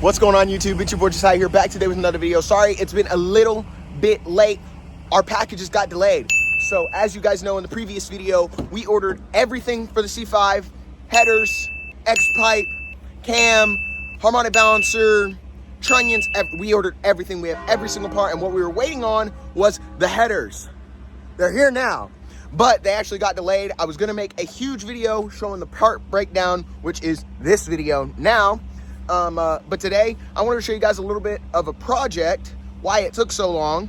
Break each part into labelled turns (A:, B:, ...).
A: What's going on, YouTube? It's your boy Josiah here, back today with another video. Sorry, it's been a little bit late. Our packages got delayed. So as you guys know, in the previous video, we ordered everything for the C5, headers, X-pipe, cam, harmonic balancer, trunnions. We ordered everything. We have every single part, and what we were waiting on was the headers. They're here now, but they actually got delayed. I was gonna make a huge video showing the part breakdown, which is this video now. But today, I wanted to show you guys a little bit of a project, why it took so long,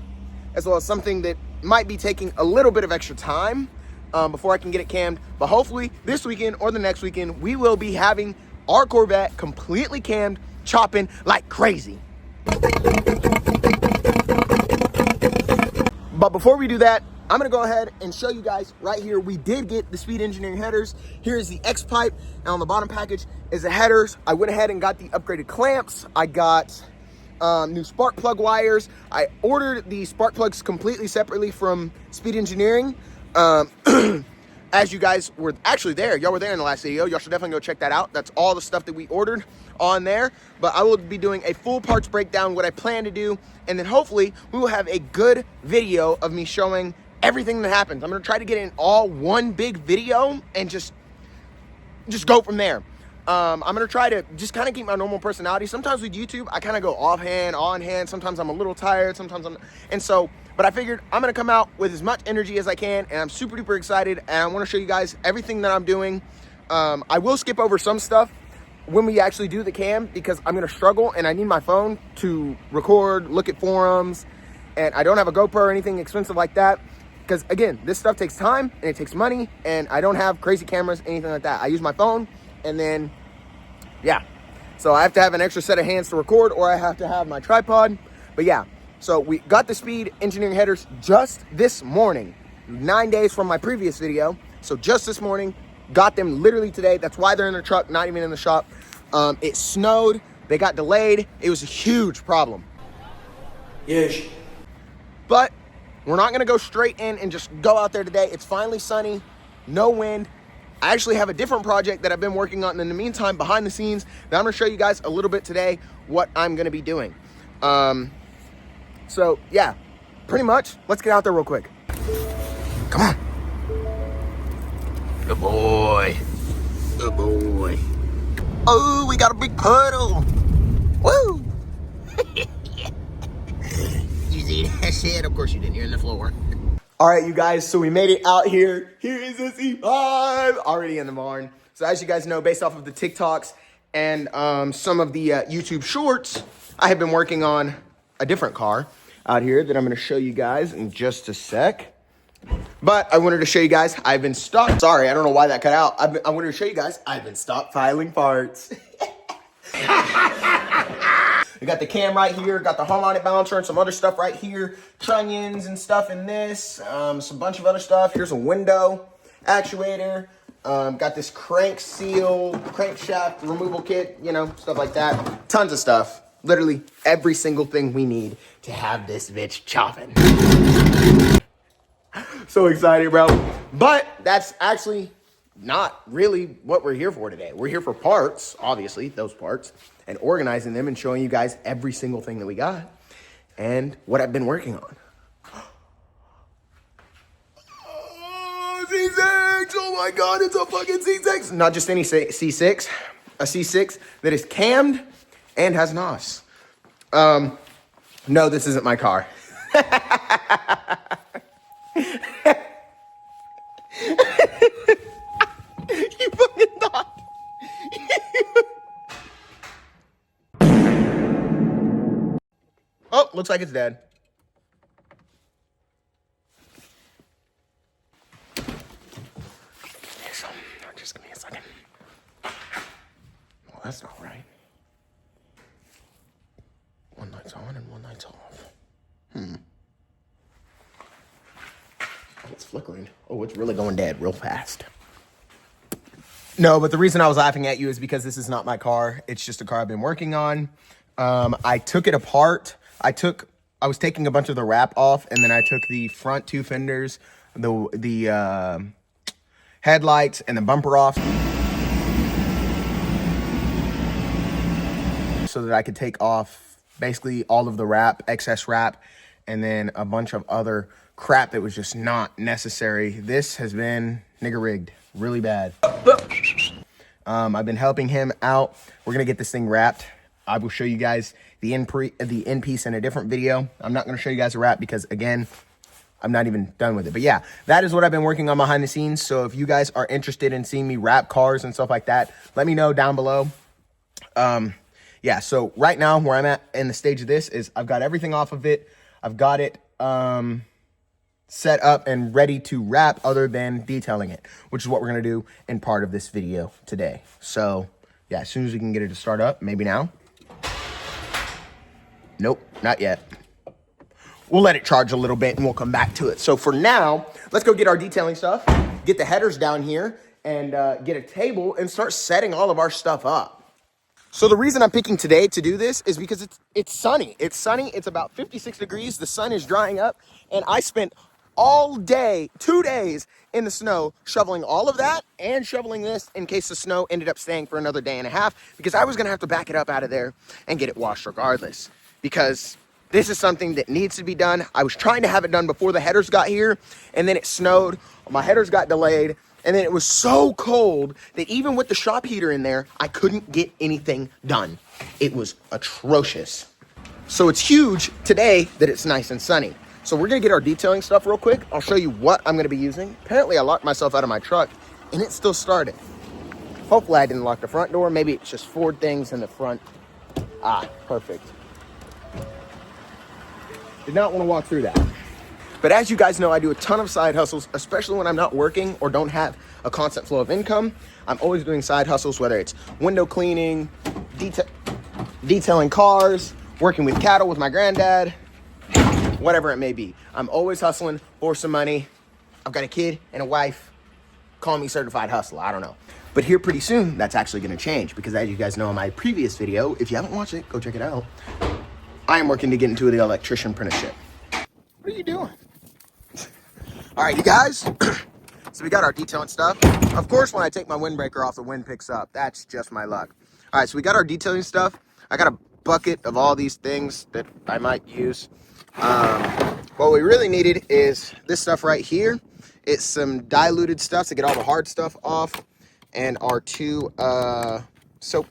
A: as well as something that might be taking a little bit of extra time before I can get it cammed. But hopefully, this weekend or the next weekend, we will be having our Corvette completely cammed, chopping like crazy. But before we do that, I'm gonna go ahead and show you guys right here. We did get the Speed Engineering headers. Here is the X-pipe, and on the bottom package is the headers. I went ahead and got the upgraded clamps. I got new spark plug wires. I ordered the spark plugs completely separately from Speed Engineering. As you guys were actually there, y'all were there in the last video. Y'all should definitely go check that out. That's all the stuff that we ordered on there. But I will be doing a full parts breakdown, what I plan to do, and then hopefully we will have a good video of me showing everything that happens. I'm gonna try to get in all one big video and just go from there. I'm gonna try to just kind of keep my normal personality. Sometimes with YouTube, I kind of go offhand, on hand. Sometimes I'm a little tired, sometimes but I figured I'm gonna come out with as much energy as I can, and I'm super duper excited, and I wanna show you guys everything that I'm doing. I will skip over some stuff when we actually do the cam, because I'm gonna struggle, and I need my phone to record, look at forums, and I don't have a GoPro or anything expensive like that. Because again, this stuff takes time and it takes money, and I don't have crazy cameras, anything like that. I use my phone, and then, yeah. So I have to have an extra set of hands to record, or I have to have my tripod. But yeah, so we got the Speed Engineering headers just this morning, 9 days from my previous video. So just this morning, got them literally today. That's why they're in the truck, not even in the shop. It snowed, they got delayed. It was a huge problem.
B: Yes.
A: But we're not gonna go straight in and just go out there today. It's finally sunny, no wind. I actually have a different project that I've been working on in the meantime, behind the scenes, that I'm gonna show you guys a little bit today, what I'm gonna be doing. So yeah, pretty much, let's get out there real quick. Come on. Good boy, good boy. Oh, we got a big puddle. Woo. You see that shit? Of course you didn't. You're in the floor. All right, you guys, so we made it out here. Here is the C5, already in the barn. So as you guys know, based off of the TikToks and some of the YouTube shorts, I have been working on a different car out here that I'm gonna show you guys in just a sec. But I wanted to show you guys, I've been sorry, I don't know why that cut out. I wanted to show you guys, I've been stockpiling parts. We got the cam right here, got the harmonic balancer and some other stuff right here, trunnions and stuff in this, some bunch of other stuff. Here's a window actuator, got this crank seal, crankshaft removal kit, you know, stuff like that. Tons of stuff. Literally every single thing we need to have this bitch chopping. So excited, bro. But that's actually not really what we're here for today. We're here for parts, obviously, those parts, and organizing them and showing you guys every single thing that we got and what I've been working on. Oh, C6! Oh my God, it's a fucking C6! Not just any C6, a C6 that is cammed and has NOS. No, this isn't my car. You fucking thought. Oh, looks like it's dead. Just give me a second. Well, that's not right. One light's on and one light's off. Oh, it's flickering. Oh, it's really going dead real fast. No, but the reason I was laughing at you is because this is not my car. It's just a car I've been working on. I took it apart. I was taking a bunch of the wrap off, and then I took the front two fenders, the headlights, and the bumper off. so that I could take off basically all of the wrap, excess wrap, and then a bunch of other crap that was just not necessary. This has been nigger rigged really bad. I've been helping him out. We're gonna get this thing wrapped. I will show you guys the end piece in a different video. I'm not gonna show you guys a wrap because, again, I'm not even done with it. But yeah, that is what I've been working on behind the scenes. So if you guys are interested in seeing me wrap cars and stuff like that, let me know down below. Yeah, so right now where I'm at in the stage of this is I've got everything off of it. I've got it set up and ready to wrap, other than detailing it, which is what we're gonna do in part of this video today. So yeah, as soon as we can get it to start up, maybe now. Nope, not yet. We'll let it charge a little bit and we'll come back to it. So for now, let's go get our detailing stuff, get the headers down here, and get a table and start setting all of our stuff up. So the reason I'm picking today to do this is because it's sunny. It's sunny, it's about 56 degrees, the sun is drying up, and I spent all day, 2 days in the snow, shoveling all of that and shoveling this in case the snow ended up staying for another day and a half, because I was gonna have to back it up out of there and get it washed regardless, because this is something that needs to be done. I was trying to have it done before the headers got here, and then it snowed, my headers got delayed, and then it was so cold that even with the shop heater in there, I couldn't get anything done. It was atrocious. So it's huge today that it's nice and sunny. So we're gonna get our detailing stuff real quick. I'll show you what I'm gonna be using. Apparently I locked myself out of my truck and it still started. Hopefully I didn't lock the front door. Maybe it's just Ford things in the front. Ah, perfect. Did not want to walk through that. But as you guys know, I do a ton of side hustles, especially when I'm not working or don't have a constant flow of income. I'm always doing side hustles, whether it's window cleaning, detailing cars, working with cattle with my granddad, whatever it may be. I'm always hustling for some money. I've got a kid and a wife. Call me certified hustler, I don't know. But here pretty soon, that's actually gonna change, because as you guys know in my previous video, if you haven't watched it, go check it out. I am working to get into the electrician apprenticeship. What are you doing? All right, you guys. So we got our detailing stuff. Of course, when I take my windbreaker off, the wind picks up. That's just my luck. All right, so we got our detailing stuff. I got a bucket of all these things that I might use. What we really needed is this stuff right here. It's some diluted stuff to get all the hard stuff off, and our two soap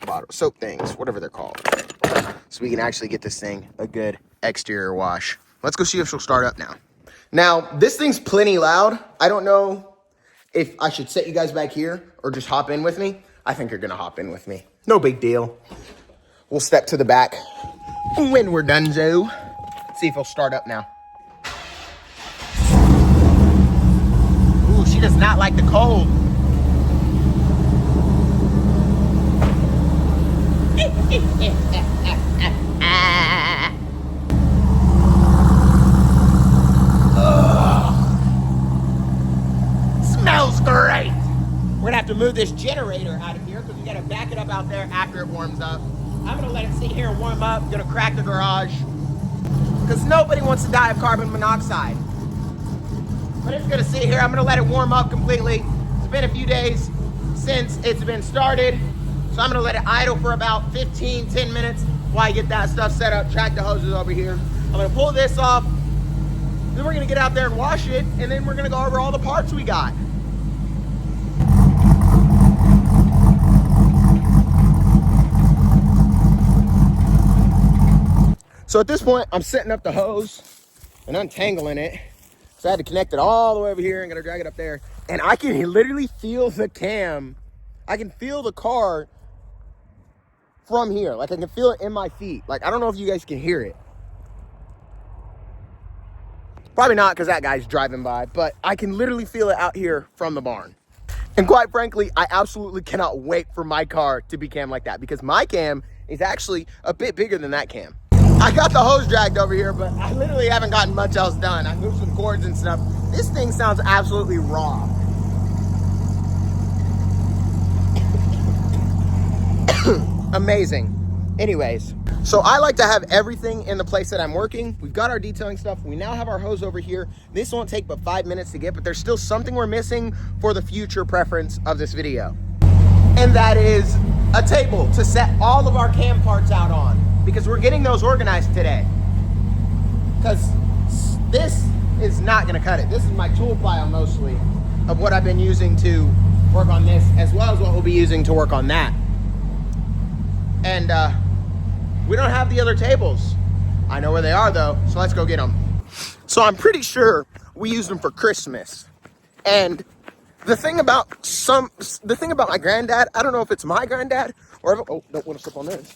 A: things, whatever they're called, so we can actually get this thing a good exterior wash. Let's go see if she'll start up now. Now, this thing's plenty loud. I don't know if I should set you guys back here or just hop in with me. I think you're gonna hop in with me. No big deal. We'll step to the back when we're done, Joe. See if he'll start up now. Ooh, she does not like the cold. Smells great. We're gonna have to move this generator out of here because we gotta back it up out there after it warms up. I'm gonna let it sit here and warm up. Gonna crack the garage because nobody wants to die of carbon monoxide. But it's gonna sit here. I'm gonna let it warm up completely. It's been a few days since it's been started, so I'm gonna let it idle for about 10 minutes while I get that stuff set up. Track the hoses over here. I'm gonna pull this off. Then we're gonna get out there and wash it, and then we're gonna go over all the parts we got. So at this point, I'm setting up the hose and untangling it. So I had to connect it all the way over here and gonna drag it up there. And I can literally feel the cam. I can feel the car from here. Like I can feel it in my feet. Like, I don't know if you guys can hear it. Probably not because that guy's driving by, but I can literally feel it out here from the barn. And quite frankly, I absolutely cannot wait for my car to be cam like that, because my cam is actually a bit bigger than that cam. I got the hose dragged over here, but I literally haven't gotten much else done. I moved some cords and stuff. This thing sounds absolutely raw. Amazing. Anyways, so I like to have everything in the place that I'm working. We've got our detailing stuff. We now have our hose over here. This won't take but 5 minutes to get, but there's still something we're missing for the future preference of this video. And that is a table to set all of our cam parts out on, because we're getting those organized today. Because this is not gonna cut it. This is my tool pile mostly of what I've been using to work on this, as well as what we'll be using to work on that. And we don't have the other tables. I know where they are though, so let's go get them. So I'm pretty sure we used them for Christmas. And the thing about my granddad, I don't know if it's my granddad or if, oh, don't want to step on this,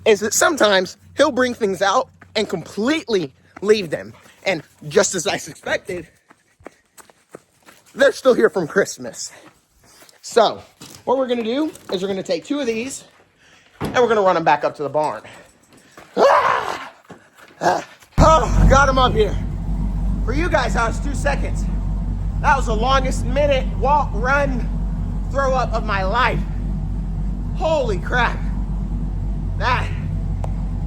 A: is that sometimes he'll bring things out and completely leave them. And just as I suspected, they're still here from Christmas. So what we're gonna do is we're gonna take 2 of these and we're gonna run them back up to the barn. Oh, got them up here. For you guys, that was 2 seconds. That was the longest minute walk, run, throw up of my life. Holy crap. That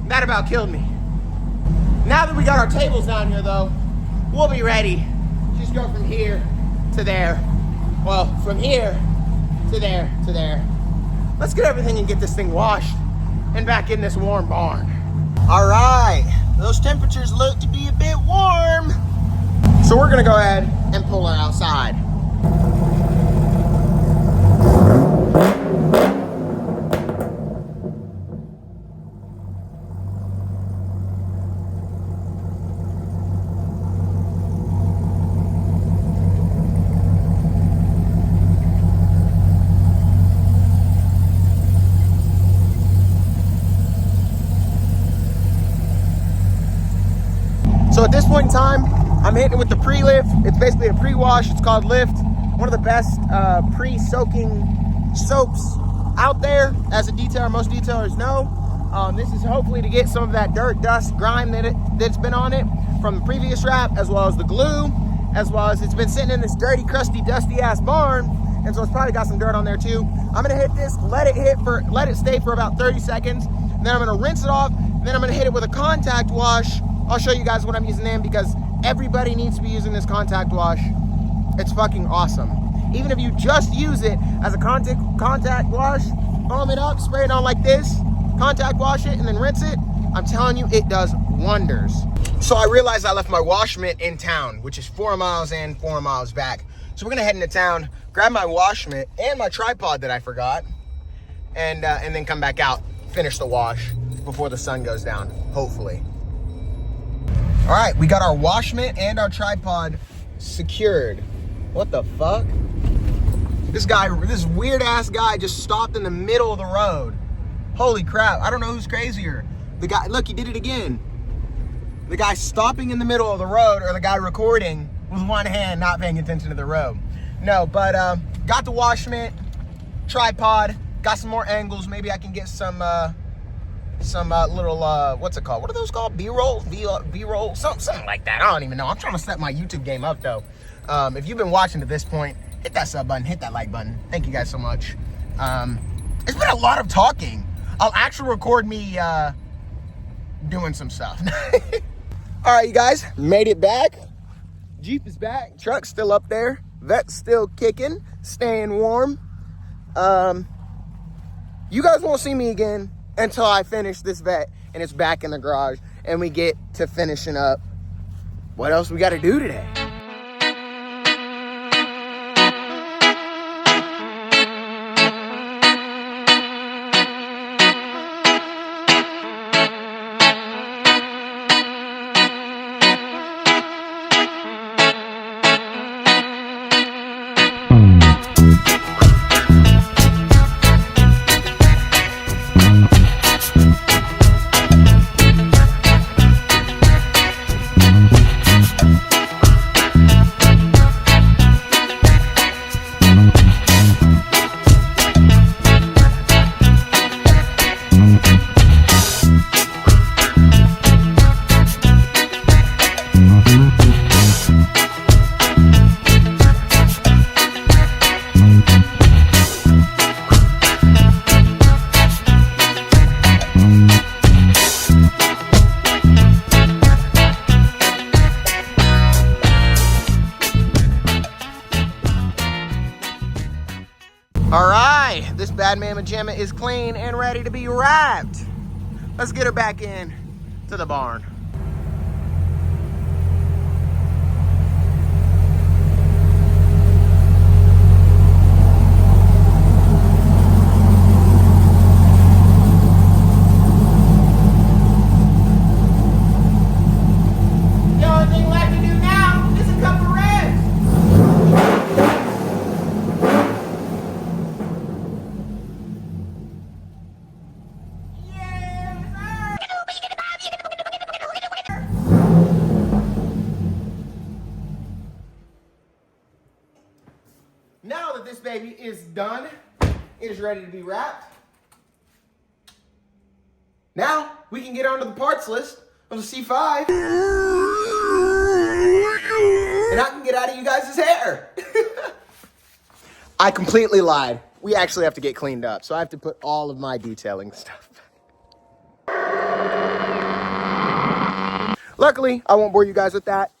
A: about killed me. Now that we got our tables down here though, we'll be ready. Just go from here to there. Well, from here to there to there. Let's get everything and get this thing washed and back in this warm barn. All right, those temperatures look to be a bit warm. So we're gonna go ahead and pull her outside. So at this point in time, I'm hitting it with the pre-lift. It's basically a pre-wash. It's called Lift. One of the best pre-soaking soaps out there, as a detailer, most detailers know. This is hopefully to get some of that dirt, dust, grime that's been on it from the previous wrap, as well as the glue, as well as it's been sitting in this dirty, crusty, dusty ass barn. And so it's probably got some dirt on there too. I'm gonna hit this, let it stay for about 30 seconds. And then I'm gonna rinse it off. Then I'm gonna hit it with a contact wash. I'll show you guys what I'm using then, because everybody needs to be using this contact wash. It's fucking awesome. Even if you just use it as a contact wash, foam it up, spray it on like this, contact wash it, and then rinse it, I'm telling you, it does wonders. So I realized I left my wash mitt in town, which is 4 miles in, 4 miles back. So we're gonna head into town, grab my wash mitt and my tripod that I forgot, and then come back out, finish the wash before the sun goes down, hopefully. All right, we got our wash mitt and our tripod secured. What the fuck? This weird ass guy just stopped in the middle of the road. Holy crap, I don't know who's crazier. The guy, look, he did it again. The guy stopping in the middle of the road, or the guy recording with one hand, not paying attention to the road. No, but got the wash mitt, tripod, got some more angles. Maybe I can get some little, what's it called? What are those called? B-roll? B-roll? Something like that. I don't even know. I'm trying to set my YouTube game up though. If you've been watching to this point, hit that sub button, hit that like button. Thank you guys so much. It's been a lot of talking. I'll actually record me doing some stuff. All right, you guys, made it back. Jeep is back. Truck's still up there. Vet's still kicking, staying warm. You guys won't see me again until I finish this vet and it's back in the garage and we get to finishing up what else we got to do today. Bad Mama Gemma is clean and ready to be wrapped. Let's get her back in to the barn. Now that this baby is done, it is ready to be wrapped. Now we can get onto the parts list of the C5. And I can get out of you guys' hair. I completely lied. We actually have to get cleaned up, so I have to put all of my detailing stuff back. Luckily, I won't bore you guys with that.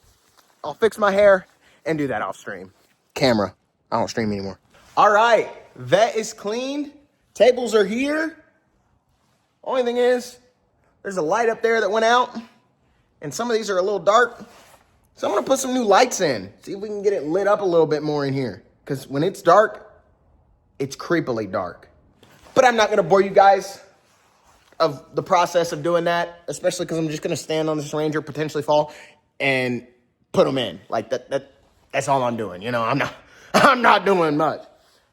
A: I'll fix my hair and do that off stream. Camera. I don't stream anymore. All right, vet is cleaned. Tables are here. Only thing is, there's a light up there that went out, and some of these are a little dark. So I'm gonna put some new lights in, see if we can get it lit up a little bit more in here. Because when it's dark, it's creepily dark. But I'm not gonna bore you guys of the process of doing that, especially because I'm just gonna stand on this Ranger, potentially fall, and put them in. Like that's all I'm doing. You know, I'm not doing much.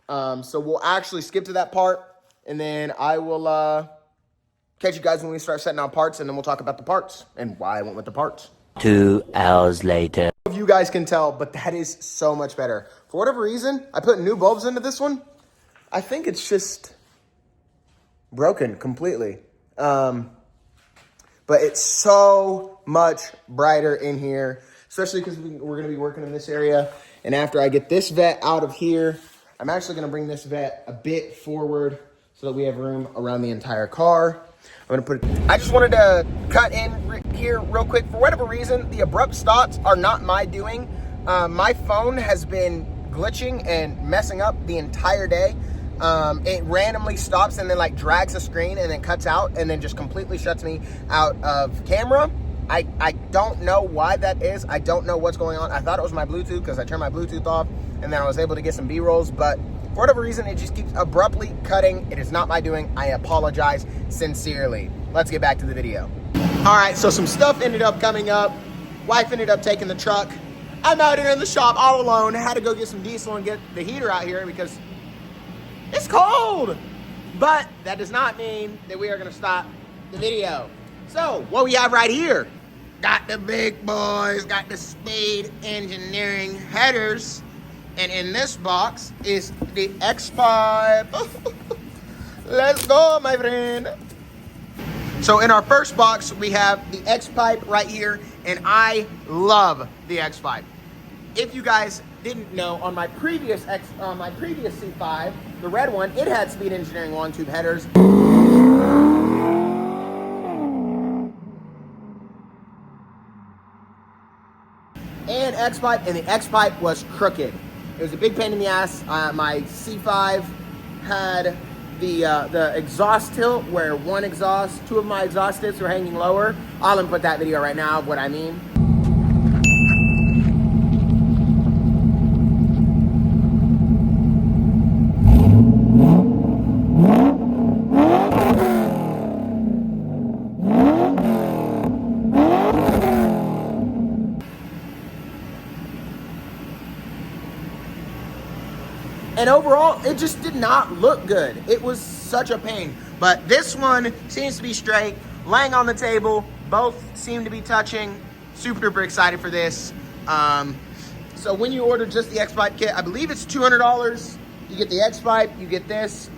A: So we'll actually skip to that part, and then I will catch you guys when we start setting out parts, and then we'll talk about the parts and why I went with the parts.
C: 2 hours later.
A: If you guys can tell, but that is so much better. For whatever reason, I put new bulbs into this one. I think it's just broken completely. But it's so much brighter in here, especially because we're going to be working in this area. And after I get this vet out of here, I'm actually going to bring this vet a bit forward so that we have room around the entire car. I'm going to I just wanted to cut in here real quick. For whatever reason, the abrupt stops are not my doing. My phone has been glitching and messing up the entire day. It randomly stops and then like drags the screen and then cuts out and then just completely shuts me out of camera. I don't know why that is. I don't know what's going on. I thought it was my Bluetooth because I turned my Bluetooth off and then I was able to get some B-rolls, but for whatever reason, it just keeps abruptly cutting. It is not my doing. I apologize sincerely. Let's get back to the video. All right, so some stuff ended up coming up. Wife ended up taking the truck. I'm out here in the shop all alone. Had to go get some diesel and get the heater out here because it's cold. But that does not mean that we are gonna stop the video. So what we have right here, got the big boys, got the Speed Engineering headers. And in this box is the X5. Let's go, my friend. So in our first box, we have the X-Pipe right here, and I love the X-Pipe. If you guys didn't know, on my previous C5, the red one, it had Speed Engineering long tube headers. And X-Pipe, and the X-Pipe was crooked. It was a big pain in the ass. My C5 had the exhaust tilt where two of my exhaust tips were hanging lower. I'll input that video right now of what I mean. And overall, it just did not look good. It was such a pain. But this one seems to be straight, laying on the table. Both seem to be touching. Super duper excited for this. So when you order just the X-Pipe kit, I believe it's $200. You get the X-Pipe, you get this.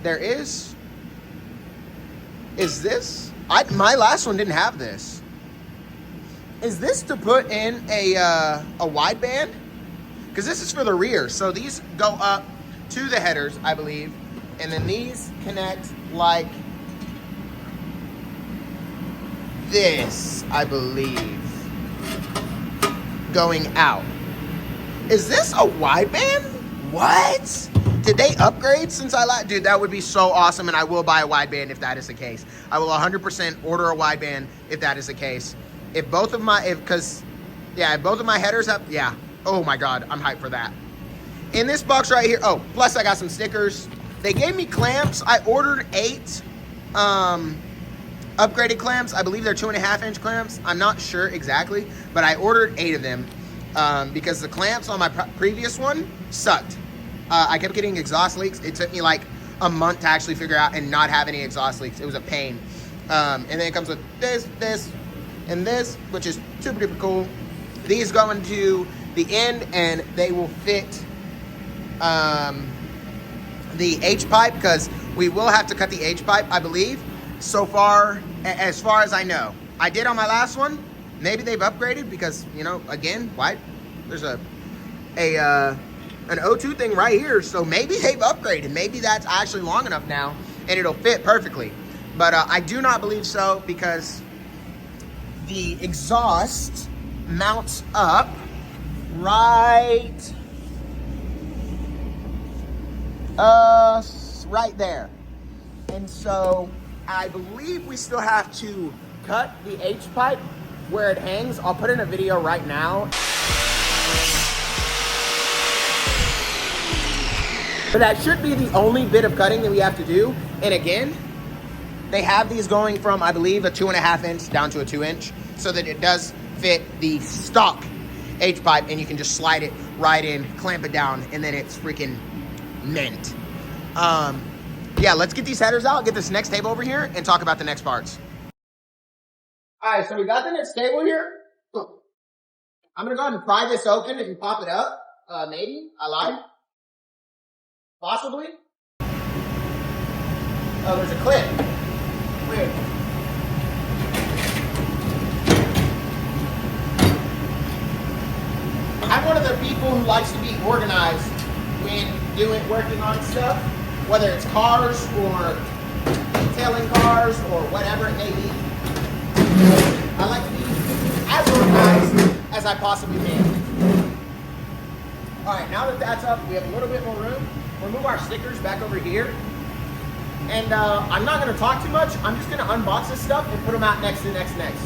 A: Is this? My last one didn't have this. Is this to put in a wideband? Because this is for the rear. So these go up to the headers, I believe, and then these connect like this, I believe, going out. Is this a wideband? What? Did they upgrade since I last? Dude, that would be so awesome, and I will buy a wideband if that is the case. I will 100% order a wideband if that is the case. If both of my, if both of my headers up, yeah. Oh my God, I'm hyped for that. In this box right here, oh, plus I got some stickers. They gave me clamps. I ordered 8 upgraded clamps. I believe they're 2.5-inch clamps. I'm not sure exactly, but I ordered 8 of them because the clamps on my previous one sucked. I kept getting exhaust leaks. It took me like a month to actually figure out and not have any exhaust leaks. It was a pain. And then it comes with this, and this, which is super duper cool. These go into the end and they will fit the H-pipe, because we will have to cut the H-pipe, I believe, so far, as far as I know. I did on my last one. Maybe they've upgraded because, you know, again, why? There's an O2 thing right here, so maybe they've upgraded. Maybe that's actually long enough now and it'll fit perfectly. But I do not believe so, because the exhaust mounts up right there. And so I believe we still have to cut the H-pipe where it hangs. I'll put in a video right now. But that should be the only bit of cutting that we have to do. And again, they have these going from, I believe, a 2.5-inch down to a 2-inch, so that it does fit the stock H-pipe, and you can just slide it right in, clamp it down, and then it's freaking mint. Yeah, let's get these headers out, get this next table over here, and talk about the next parts. All right, so we got the next table here. I'm gonna go ahead and pry this open and pop it up. Maybe, I lied. Possibly. Oh, there's a clip. Weird. I'm one of the people who likes to be organized when working on stuff, whether it's cars or detailing cars or whatever it may be. I like to be as organized as I possibly can. All right, now that that's up, we have a little bit more room. We'll move our stickers back over here. And I'm not gonna talk too much. I'm just gonna unbox this stuff and put them out next.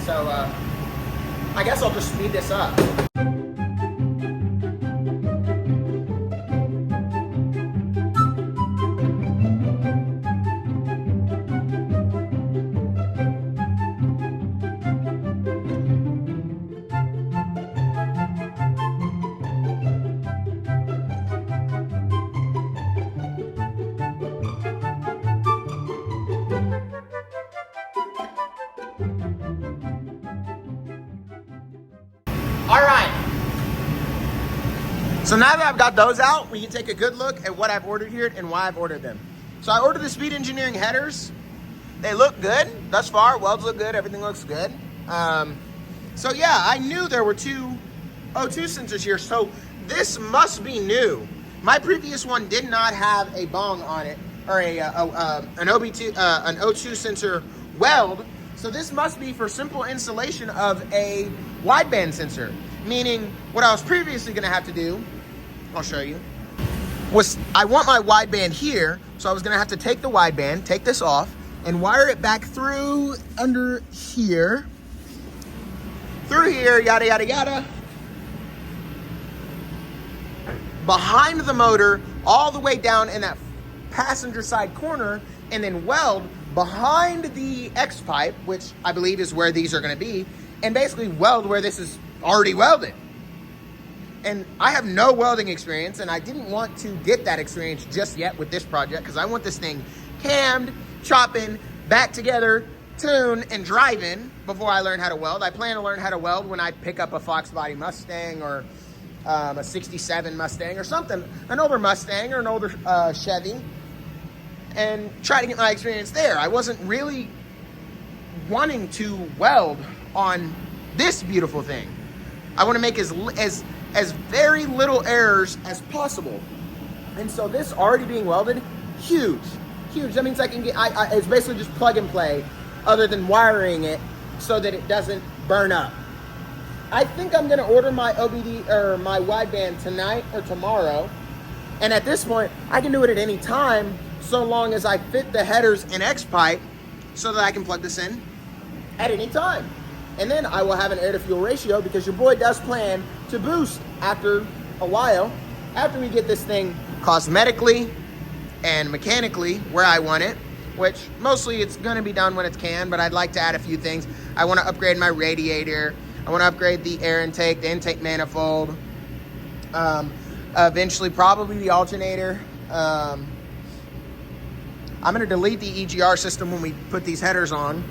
A: So I guess I'll just speed this up. All right, so now that I've got those out, we can take a good look at what I've ordered here and why I've ordered them. So I ordered the Speed Engineering headers. They look good thus far. Welds look good, everything looks good. So yeah, I knew there were 2 O2 sensors here, so this must be new. My previous one did not have a bong on it, or an O2 sensor weld. So this must be for simple installation of a wideband sensor, meaning what I was previously gonna have to do, I'll show you, was I want my wideband here, so I was gonna have to take the wideband, take this off, and wire it back through under here, yada, yada, yada, behind the motor, all the way down in that passenger side corner, and then weld behind the X-pipe, which I believe is where these are gonna be, and basically weld where this is already welded. And I have no welding experience, and I didn't want to get that experience just yet with this project, because I want this thing cammed, chopping, back together, tune, and driving before I learn how to weld. I plan to learn how to weld when I pick up a Fox body Mustang, or a 67 Mustang or something, an older Mustang or an older Chevy, and try to get my experience there. I wasn't really wanting to weld on this beautiful thing. I want to make as very little errors as possible. And so this already being welded, huge. That means I can get, it's basically just plug and play, other than wiring it so that it doesn't burn up. I think I'm gonna order my OBD or my wideband tonight or tomorrow. And at this point, I can do it at any time so long as I fit the headers and X-pipe so that I can plug this in at any time. And then I will have an air to fuel ratio because your boy does plan to boost after a while, after we get this thing cosmetically and mechanically where I want it, which mostly it's gonna be done when it's canned, but I'd like to add a few things. I wanna upgrade my radiator. I wanna upgrade the air intake, the intake manifold. Eventually probably the alternator. I'm gonna delete the EGR system when we put these headers on.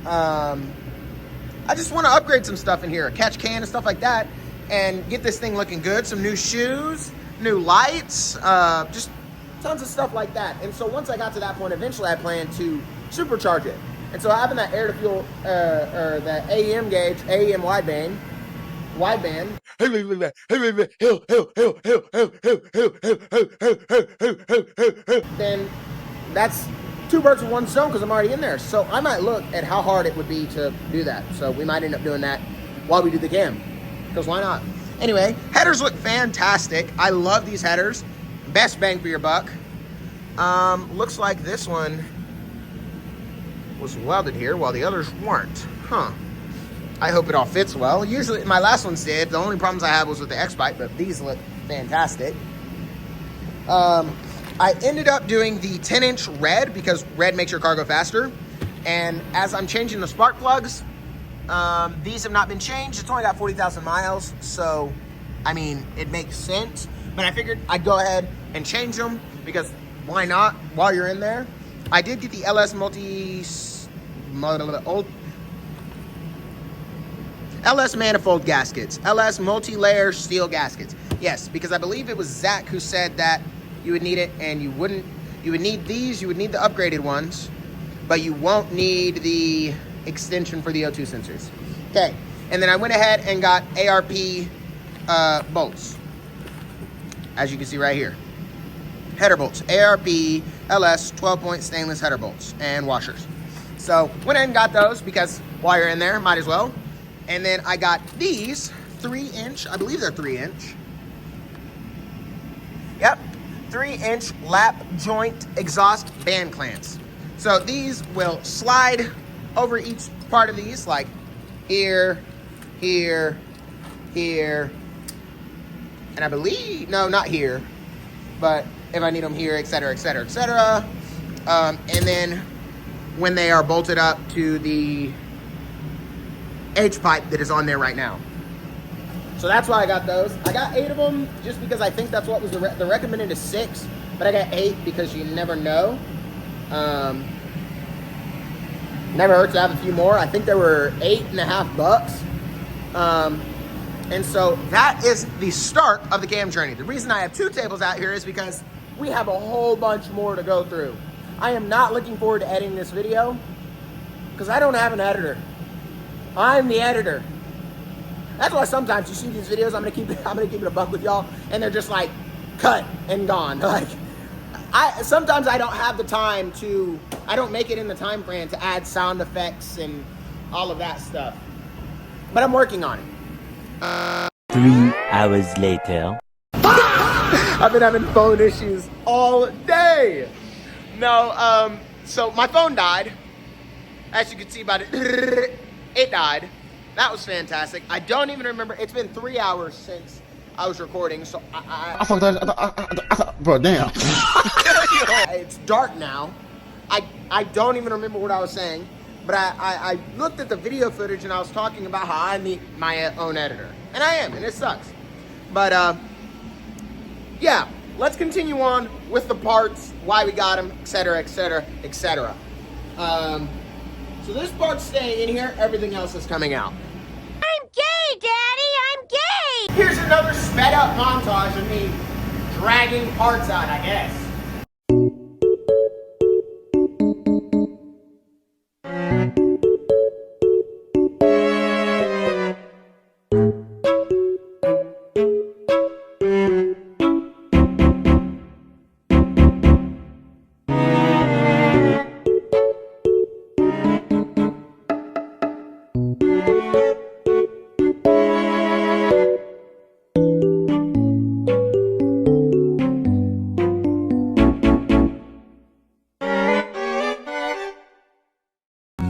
A: I just wanna upgrade some stuff in here, a catch can and stuff like that, and get this thing looking good. Some new shoes, new lights, just tons of stuff like that. And so once I got to that point, eventually I planned to supercharge it. And so having that air to fuel, or the AEM gauge, AEM wideband, then that's two birds with one stone because I'm already in there. So I might look at how hard it would be to do that. So we might end up doing that while we do the cam, because why not? Anyway, headers look fantastic. I love these headers. Best bang for your buck. Looks like this one was welded here while the others weren't. Huh. I hope it all fits well. Usually my last ones did. The only problems I had was with the X-pipe, but these look fantastic. I ended up doing the 10-inch red because red makes your car go faster. And as I'm changing the spark plugs, these have not been changed. It's only got 40,000 miles. So, I mean, it makes sense. But I figured I'd go ahead and change them because why not while you're in there? I did get the LS manifold gaskets, LS multi-layer steel gaskets. Yes, because I believe it was Zach who said that you would need it and you would need these, you would need the upgraded ones, but you won't need the extension for the O2 sensors. Okay, and then I went ahead and got ARP bolts, as you can see right here. Header bolts, ARP LS 12-point stainless header bolts and washers. So went ahead and got those because while you're in there, might as well. And then I got these 3-inch, I believe they're 3-inch. Yep, 3-inch lap joint exhaust band clamps. So these will slide over each part of these, like here, here, here, and I believe, no, not here, but if I need them here, etc., etc., etc. And then when they are bolted up to the H-pipe that is on there right now. So that's why I got those. I got 8 of them just because I think that's what was the recommended is 6, but I got 8 because you never know. Never hurts to have a few more. I think there were $8.50. And so that is the start of the cam journey. The reason I have 2 tables out here is because we have a whole bunch more to go through. I am not looking forward to editing this video because I don't have an editor. I'm the editor. That's why sometimes you see these videos, I'm gonna keep it a buck with y'all, and they're just like cut and gone. Like sometimes I don't have the time to, I don't make it in the time frame to add sound effects and all of that stuff. But I'm working on it.
C: 3 hours later.
A: I've been having phone issues all day. No, so my phone died. As you can see by it died. That was fantastic. I don't even remember. It's been 3 hours since I was recording, so I fucked that. Bro, damn. It's dark now. I don't even remember what I was saying, but I looked at the video footage and I was talking about how I need my own editor. And I am, and it sucks. But, yeah, let's continue on with the parts, why we got them, etc., etc., etc. So this part's staying in here, everything else is coming out.
D: I'm gay, Daddy! I'm gay!
A: Here's another sped up montage of me dragging parts out, I guess.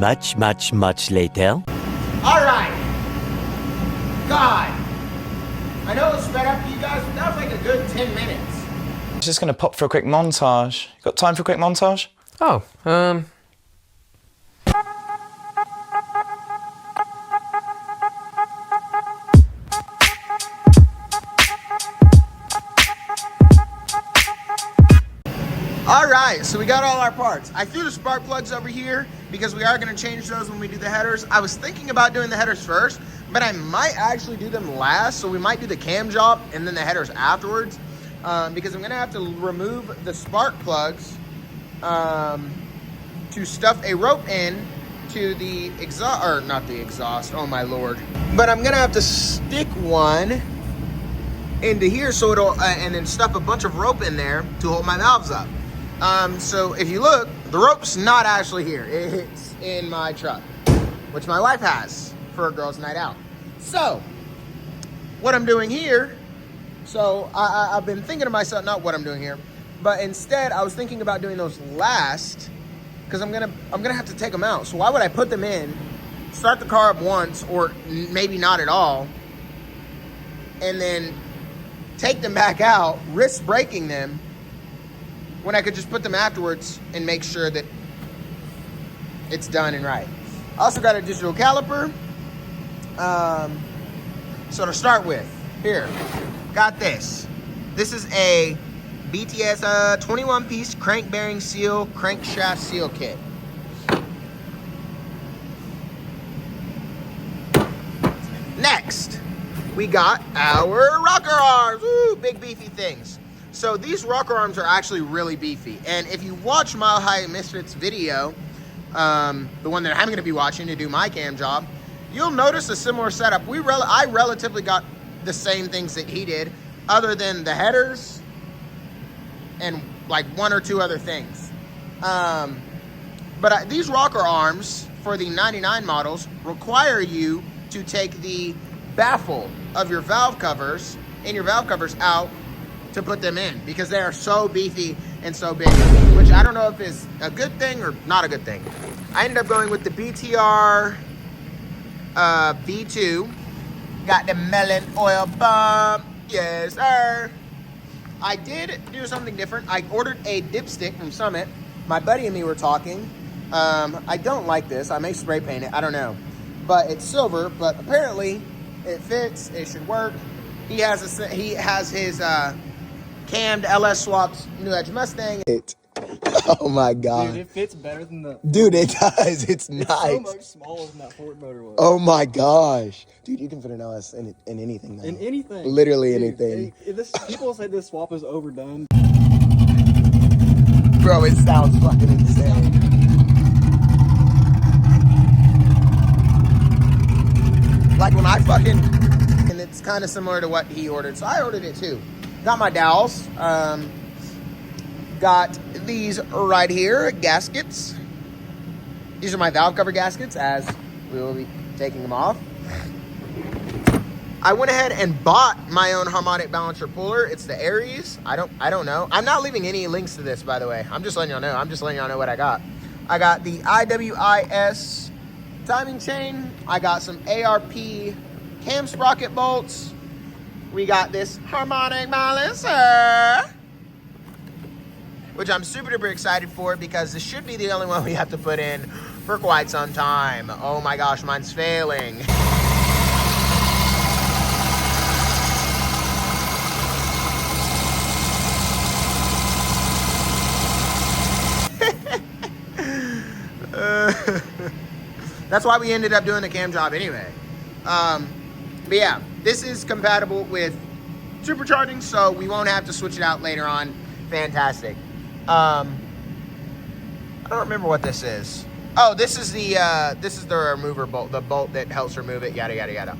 C: Much, much, much later.
A: All right. God. I know it's sped up for you guys, but that was like a good 10 minutes.
E: Just gonna pop for a quick montage. Got time for a quick montage?
F: Oh,
A: All right, so we got all our parts. I threw the spark plugs over here because we are gonna change those when we do the headers. I was thinking about doing the headers first, but I might actually do them last. So we might do the cam job and then the headers afterwards, because I'm gonna have to remove the spark plugs to stuff a rope in to the exhaust, or not the exhaust, oh my Lord. But I'm gonna have to stick one into here so it'll, and then stuff a bunch of rope in there to hold my valves up. So if you look, the rope's not actually here. It's in my truck, which my wife has for a girls' night out. So what I'm doing here, so I've been thinking to myself, not what I'm doing here, but instead I was thinking about doing those last, because I'm gonna have to take them out. So why would I put them in, start the car up once, or maybe not at all, and then take them back out, risk breaking them, when I could just put them afterwards and make sure that it's done and right. I also got a digital caliper. So to start with, here, got this. This is a BTS 21-piece crank bearing seal, crankshaft seal kit. Next, we got our rocker arms. Woo, big beefy things. So these rocker arms are actually really beefy. And if you watch Mile High Misfits video, the one that I'm gonna be watching to do my cam job, you'll notice a similar setup. I relatively got the same things that he did, other than the headers and like one or two other things. But these rocker arms for the 99 models require you to take the baffle of your valve covers out to put them in, because they are so beefy and so big, which I don't know if is a good thing or not a good thing. I ended up going with the BTR V2. Got the melon oil pump, yes sir. I did do something different. I ordered a dipstick from Summit. My buddy and me were talking. I don't like this. I may spray paint it, I don't know. But it's silver, but apparently it fits, it should work. He has his cammed LS swaps New Edge Mustang. Oh my god.
F: dude, it fits better than the...
A: Dude, it does. It's nice.
F: so much smaller than that Ford motor was.
A: Oh my gosh. Dude, you can fit an LS in anything now.
F: In anything.
A: Literally
F: Dude,
A: anything.
F: People say this swap is overdone.
A: Bro, it sounds fucking insane. Like when I and it's kind of similar to what he ordered. So I ordered it too. Got my dowels. Got these right here, gaskets. These are my valve cover gaskets, as we will be taking them off. I went ahead and bought my own harmonic balancer puller. It's the Aries. I don't know. I'm not leaving any links to this, by the way. I'm just letting y'all know. I'm just letting y'all know what I got. I got the IWIS timing chain. I got some ARP cam sprocket bolts. We got this harmonic balancer, which I'm super duper excited for, because this should be the only one we have to put in for quite some time. Oh my gosh, mine's failing. That's why we ended up doing the cam job anyway. But yeah, this is compatible with supercharging, so we won't have to switch it out later on. Fantastic. I don't remember what this is. Oh, this is the remover bolt, the bolt that helps remove it, yada yada yada.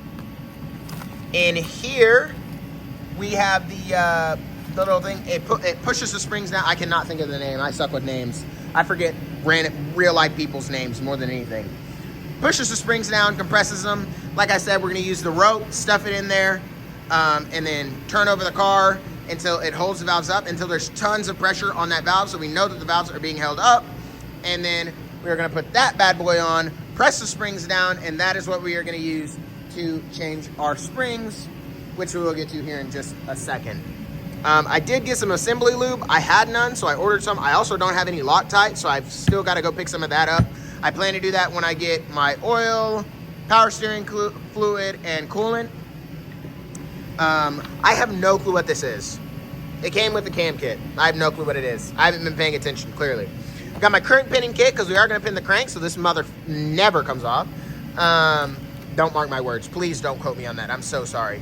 A: In here we have the little thing. It pushes the springs down. I cannot think of the name. I suck with names. I forget real life people's names more than anything. Pushes the springs down, compresses them. Like I said, we're gonna use the rope, stuff it in there, and then turn over the car until it holds the valves up, until there's tons of pressure on that valve, so we know that the valves are being held up. And then we're gonna put that bad boy on, press the springs down, and that is what we are going to use to change our springs, which we will get to here in just a second. I did get some assembly lube. I had none, so I ordered some. I also don't have any Loctite, so I've still got to go pick some of that up. I plan to do that when I get my oil, power steering fluid, and coolant. I have no clue what this is. It came with the cam kit. I have no clue what it is. I haven't been paying attention, clearly. I've got my crank pinning kit, because we are going to pin the crank, so this mother never comes off. Don't mark my words. Please don't quote me on that. I'm so sorry.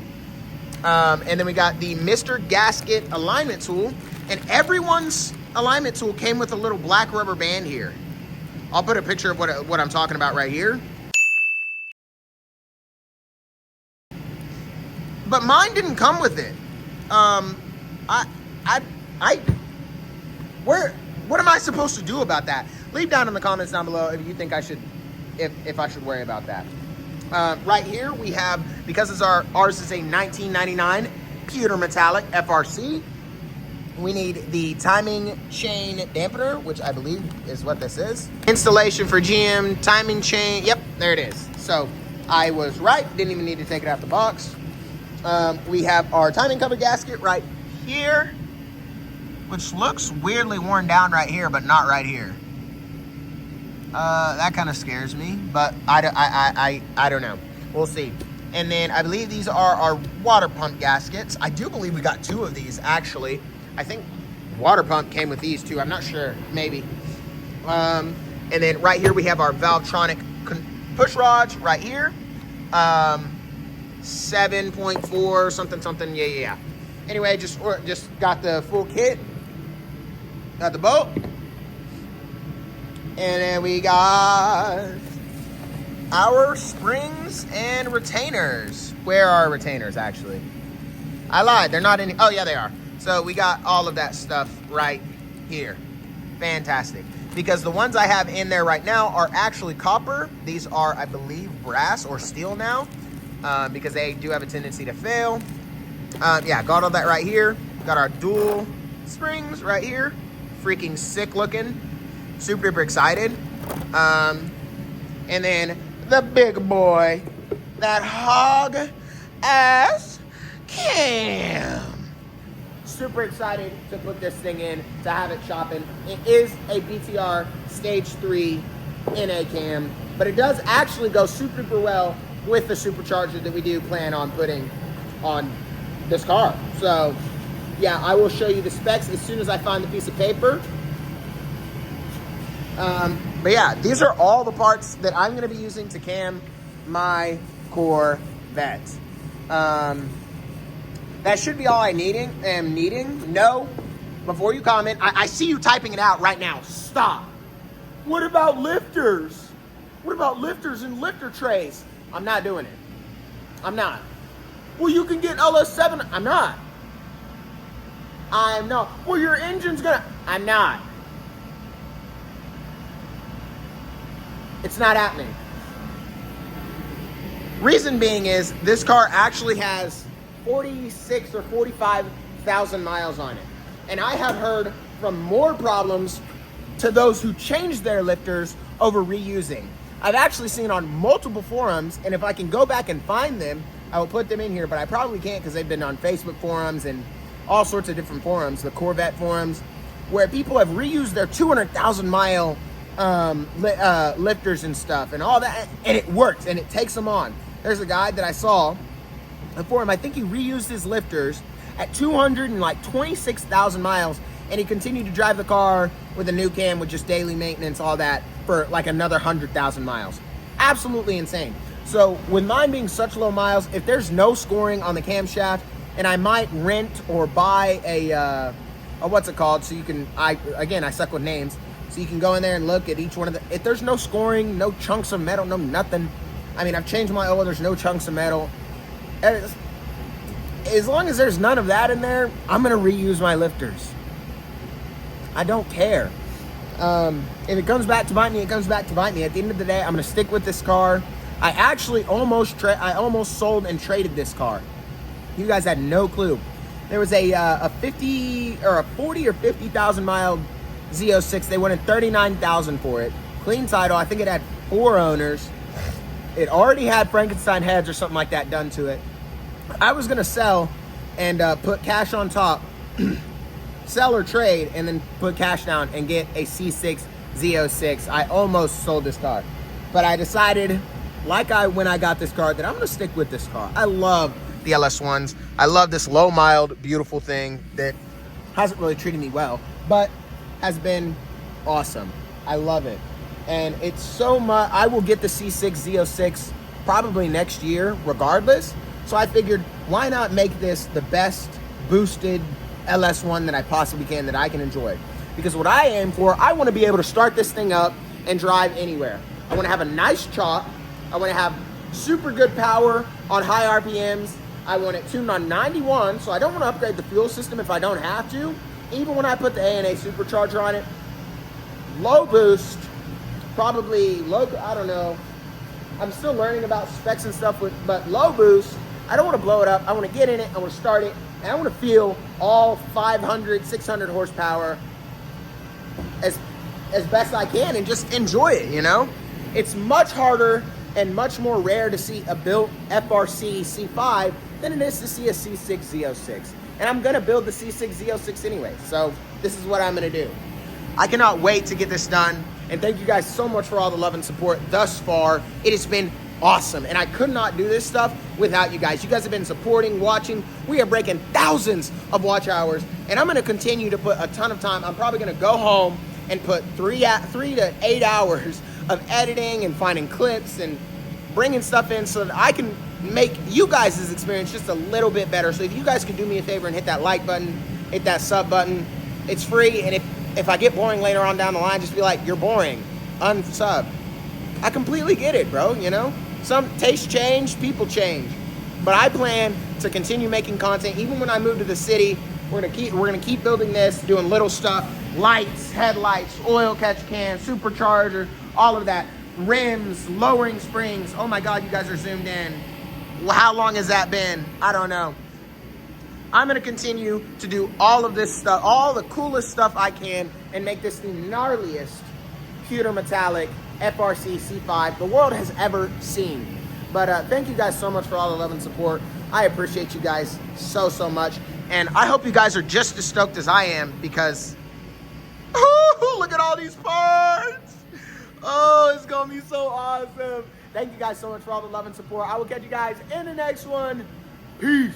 A: And then we got the Mr. Gasket alignment tool, and everyone's alignment tool came with a little black rubber band here. I'll put a picture of what I'm talking about right here. But mine didn't come with it. What am I supposed to do about that? Leave down in the comments down below if you think I should, if I should worry about that. Right here we have, because ours is a 1999 pewter metallic FRC. We need the timing chain dampener, which I believe is what this is. Installation for GM timing chain. Yep, there it is. So I was right. Didn't even need to take it out the box. We have our timing cover gasket right here, which looks weirdly worn down right here, but not right here. That kind of scares me, but I don't know. We'll see. And then I believe these are our water pump gaskets. I do believe we got 2 of these, actually. I think water pump came with these too. I'm not sure, maybe. And then right here we have our Valvetronic push rods right here. 7.4 something. Yeah. Anyway, just got the full kit. Got the bolt. And then we got our springs and retainers. Where are our retainers, actually? I lied. They're not in. Oh, yeah, they are. So we got all of that stuff right here. Fantastic. Because the ones I have in there right now are actually copper. These are, I believe, brass or steel now. Because they do have a tendency to fail. Yeah, got all that right here. Got our dual springs right here. Freaking sick looking. Super duper excited. And then the big boy, that hog ass cam. Super excited to put this thing in, to have it chopping. It is a BTR Stage 3 NA cam, but it does actually go super duper well with the supercharger that we do plan on putting on this car. So yeah, I will show you the specs as soon as I find the piece of paper. But yeah, these are all the parts that I'm going to be using to cam my Corvette. That should be all I am needing. No, before you comment, I see you typing it out right now. Stop. What about lifters? What about lifters and lifter trays? I'm not doing it. I'm not. Well, you can get LS7. I'm not. I'm not. Well, your engine's gonna. I'm not. It's not happening. Reason being is this car actually has 46 or 45,000 miles on it. And I have heard from more problems to those who changed their lifters over reusing. I've actually seen on multiple forums, and if I can go back and find them, I will put them in here, but I probably can't because they've been on Facebook forums and all sorts of different forums, the Corvette forums, where people have reused their 200,000 mile lifters and stuff and all that, and it works, and it takes them on. There's a guy that I saw a forum, I think he reused his lifters at 226,000 miles, and he continued to drive the car with a new cam with just daily maintenance, all that, for like another 100,000 miles. Absolutely insane. So with mine being such low miles, if there's no scoring on the camshaft, and I might rent or buy a what's it called, so you can, I suck with names, so you can go in there and look at each one of the, if there's no scoring, no chunks of metal, no nothing. I mean, I've changed my oil, there's no chunks of metal. As long as there's none of that in there, I'm gonna reuse my lifters. I don't care. If it comes back to bite me, it comes back to bite me. At the end of the day, I'm gonna stick with this car. I actually almost sold and traded this car. You guys had no clue. There was a 50 or a 40 or 50,000 mile Z06. They wanted 39,000 for it. Clean title. I think it had 4 owners. It already had Frankenstein heads or something like that done to it. I was gonna sell and put cash on top, sell or trade, and then put cash down and get a C6 Z06. I almost sold this car, but I decided, when I got this car, that I'm gonna stick with this car. I love the LS1s. I love this low, mild, beautiful thing that hasn't really treated me well, but has been awesome. I love it. And it's so much. I will get the C6 Z06 probably next year regardless. So I figured, why not make this the best boosted LS1 that I possibly can, that I can enjoy? Because what I aim for, I want to be able to start this thing up and drive anywhere. I want to have a nice chop. I want to have super good power on high RPMs. I want it tuned on 91, so I don't want to upgrade the fuel system if I don't have to. Even when I put the A&A supercharger on it, low boost, probably low, I don't know. I'm still learning about specs and stuff, but low boost, I don't want to blow it up. I want to get in it, I want to start it, and I want to feel all 500, 600 horsepower as best I can and just enjoy it, you know? It's much harder and much more rare to see a built FRC C5 than it is to see a C6 Z06. And I'm gonna build the C6 Z06 anyway, so this is what I'm gonna do. I cannot wait to get this done, and thank you guys so much for all the love and support thus far. It has been awesome, and I could not do this stuff without you guys. You guys have been supporting, watching. We are breaking thousands of watch hours, and I'm gonna continue to put a ton of time. I'm probably gonna go home and put 3 to 8 hours of editing and finding clips and bringing stuff in so that I can make you guys' experience just a little bit better. So if you guys could do me a favor and hit that like button, hit that sub button, it's free. And if I get boring later on down the line, just be like, you're boring, unsub. I completely get it, bro, you know? Some tastes change, people change. But I plan to continue making content even when I move to the city. We're gonna keep building this, doing little stuff, lights, headlights, oil catch cans, supercharger, all of that. Rims, lowering springs. Oh my God, you guys are zoomed in. Well, how long has that been? I don't know. I'm gonna continue to do all of this stuff, all the coolest stuff I can, and make this the gnarliest pewter metallic FRC C5 the world has ever seen. But thank you guys so much for all the love and support. I appreciate you guys so, so much. And I hope you guys are just as stoked as I am, because look at all these parts. Oh, it's gonna be so awesome. Thank you guys so much for all the love and support. I will catch you guys in the next one. Peace.